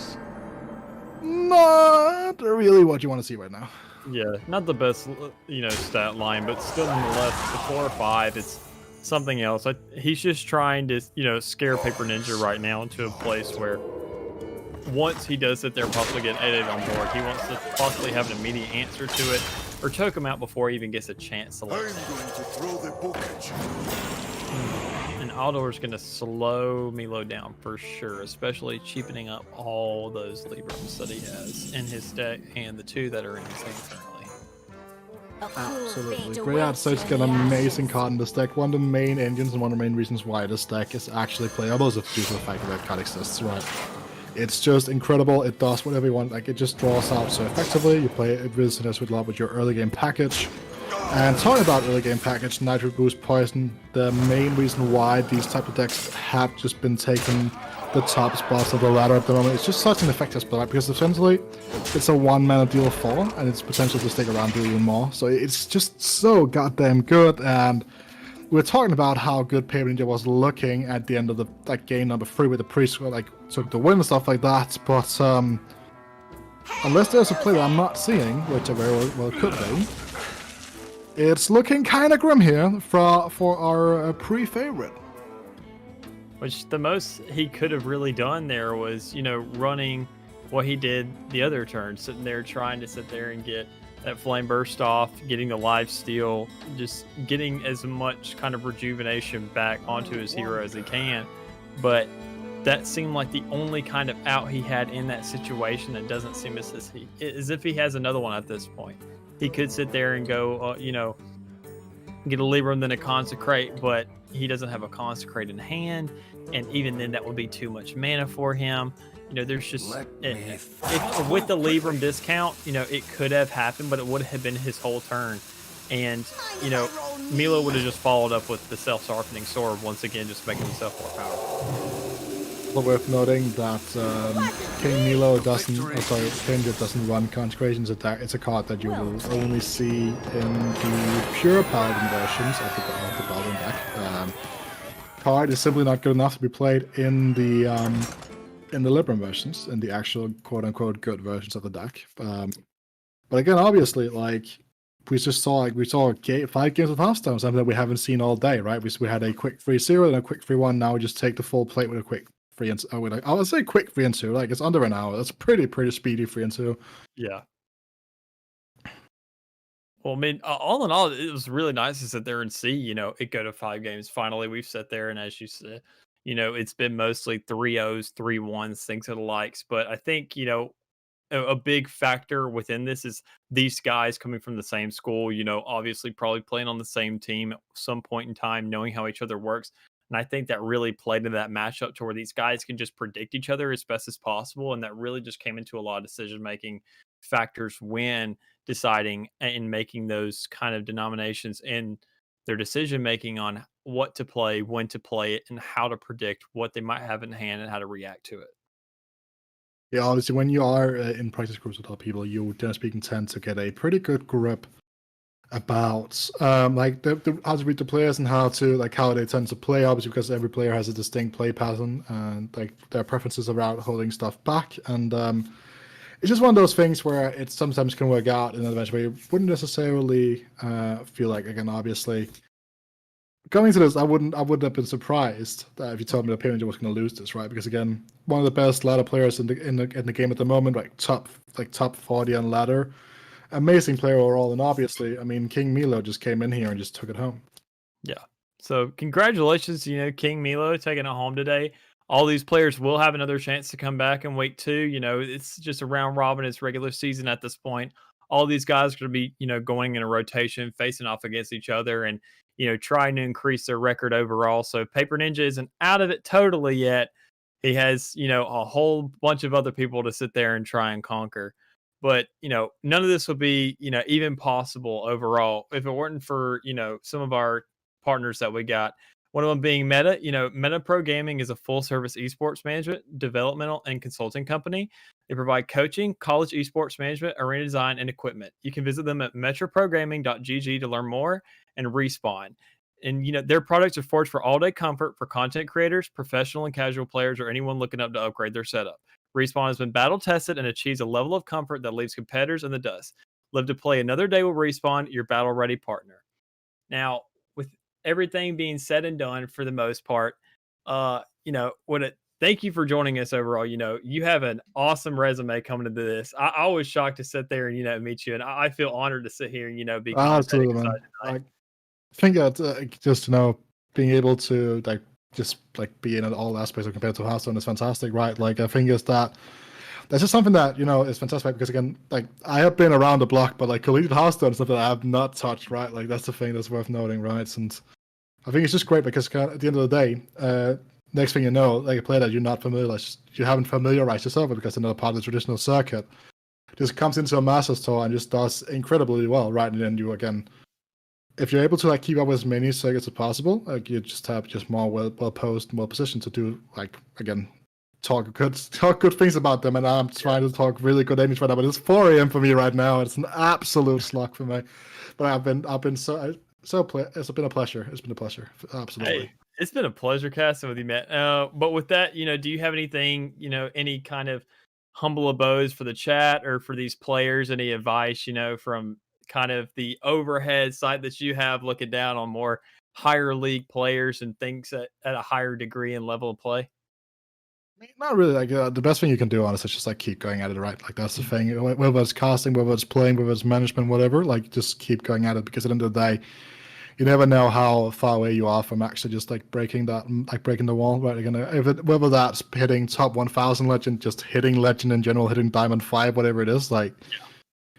Not really what you want to see right now. Yeah, not the best, you know, stat line, but still nonetheless, the 4 or 5, it's something else. He's just trying to, you know, scare Paperninja right now into a place where once he does sit there and possibly get 8-8 on board, he wants to possibly have an immediate answer to it, or choke him out before he even gets a chance to let I'm going to throw the book at you. And Aldor's going to slow Meelo down for sure, especially cheapening up all those Librams that he has in his deck and the 2 that are in his hand currently. Absolutely. Greyheart Sage got an amazing card in this deck. One of the main engines and one of the main reasons why this deck is actually playable is due to the fact that that card exists, right? It's just incredible. It does whatever you want. Like, it just draws out so effectively. You play it with love with your early game package. And talking about early game package, Nitro Boost Poison, the main reason why these type of decks have just been taking the top spots of the ladder at the moment, it's just such an effective spell, right? Because essentially it's a 1-mana deal 4 and it's potential to stick around to even more. So it's just so goddamn good. And we're talking about how good Paperninja was looking at the end of the game number 3 with the priest took the win and stuff like that. But unless there's a play that I'm not seeing, which I very well could be, it's looking kind of grim here for our pre-favorite. Which the most he could have really done there was, running what he did the other turn, sitting there trying to sit there and get that flame burst off, getting the life steal, just getting as much kind of rejuvenation back onto his hero as he can. But that seemed like the only kind of out he had in that situation. That doesn't seem as if he has another one at this point. He could sit there and go, get a Libram, then a Consecrate, but he doesn't have a Consecrate in hand, and even then that would be too much mana for him. There's just if with the Libram discount, it could have happened, but it would have been his whole turn, and Meelo would have just followed up with the self-sharpening sword once again, just making himself more powerful. Well, worth noting that KingMeelo doesn't run Consecrations attack. It's a card that you will only see in the pure Paladin versions of the Paladin deck. Card is simply not good enough to be played in the Libram versions, in the actual quote-unquote good versions of the deck. But again, obviously, we saw 5 games of Hearthstone, something that we haven't seen all day, right? We had a quick 3-0 and a quick 3-1. Now we just take the full plate with a quick 3 and I would say quick 3 and 2. It's under an hour. That's pretty speedy 3 and 2. Yeah. Well, I mean, all in all, it was really nice to sit there and see, it go to 5 games. Finally, we've sat there, and as you said, it's been mostly 3-0s, 3-1s, things of the likes. But I think, a big factor within this is these guys coming from the same school, obviously probably playing on the same team at some point in time, knowing how each other works. And I think that really played into that matchup to where these guys can just predict each other as best as possible. And that really just came into a lot of decision-making factors when deciding and making those kind of denominations in their decision-making on what to play, when to play it, and how to predict what they might have in hand and how to react to it. Yeah, obviously, when you are in practice groups with other people, you, generally speaking, tend to get a pretty good grip about how to read the players and how they tend to play. Obviously, because every player has a distinct play pattern and their preferences around holding stuff back. And it's just one of those things where it sometimes can work out in an event where you wouldn't necessarily feel like. Again, obviously, going to this, I wouldn't have been surprised that if you told me that Paperninja was going to lose this, right? Because again, one of the best ladder players in the game at the moment, top 40 on ladder, amazing player overall, and obviously, I mean, KingMeelo just came in here and just took it home. Yeah. So congratulations, KingMeelo taking it home today. All these players will have another chance to come back in week 2. It's just a round robin. It's regular season at this point. All these guys are going to be, going in a rotation, facing off against each other, and trying to increase their record overall. So Paperninja isn't out of it totally yet. He has, a whole bunch of other people to sit there and try and conquer. But, none of this would be, even possible overall if it weren't for, some of our partners that we got. One of them being Meta. Meta Pro Gaming is a full-service esports management, developmental, and consulting company. They provide coaching, college esports management, arena design, and equipment. You can visit them at metroprogaming.gg to learn more, and Respawn. And, their products are forged for all-day comfort for content creators, professional and casual players, or anyone looking up to upgrade their setup. Respawn has been battle-tested and achieves a level of comfort that leaves competitors in the dust. Live to play another day with Respawn, your battle-ready partner. Now, with everything being said and done for the most part, thank you for joining us overall. You have an awesome resume coming into this. I was shocked to sit there and, meet you, and I feel honored to sit here and, be absolutely, man. I think that just, being able to be in all aspects of competitive Hearthstone is fantastic, right? I think that's just something that is fantastic because again, I have been around the block, but collegiate Hearthstone is something that I have not touched, right? That's the thing that's worth noting, right? And I think it's just great because at the end of the day, next thing you know, a player that you're not you haven't familiarized yourself with because another part of the traditional circuit just comes into a Masters tour and just does incredibly well, right? And then you again if you're able to like keep up with as many circuits as possible, like you just have just more well posed, well positioned to do like again talk good things about them. And I'm trying to talk really good English right now, but it's 4 a.m. for me right now. It's an absolute slog for me. But it's been it's been a pleasure. It's been a pleasure. Absolutely. Hey, it's been a pleasure casting with you, Matt. But with that, do you have anything, any kind of humble abodes for the chat or for these players? Any advice, from kind of the overhead site that you have looking down on more higher league players and things at a higher degree and level of play? Not really. Like the best thing you can do, honestly, is just like keep going at it. Right, like that's the thing. Whether it's casting, whether it's playing, whether it's management, whatever. Like just keep going at it because at the end of the day, you never know how far away you are from actually just like breaking the wall. Right, whether that's hitting top 1,000 legend, just hitting legend in general, hitting diamond 5, whatever it is. Like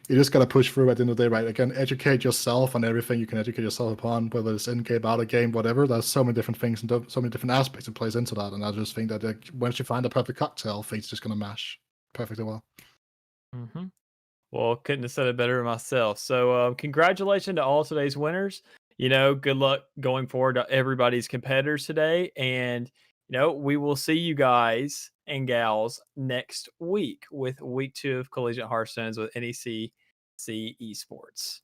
you just gotta push through at the end of the day. Right, again, educate yourself on everything you can educate yourself upon, whether it's in game, out of game, whatever. There's so many different things and so many different aspects that plays into that. And I just think that like, once you find the perfect cocktail, things just gonna mash perfectly well. Mm-hmm. Well, couldn't have said it better myself. So, congratulations to all today's winners. Good luck going forward to everybody's competitors today. And, we will see you guys and gals next week with week 2 of Collegiate Hearthstones with NECC Esports.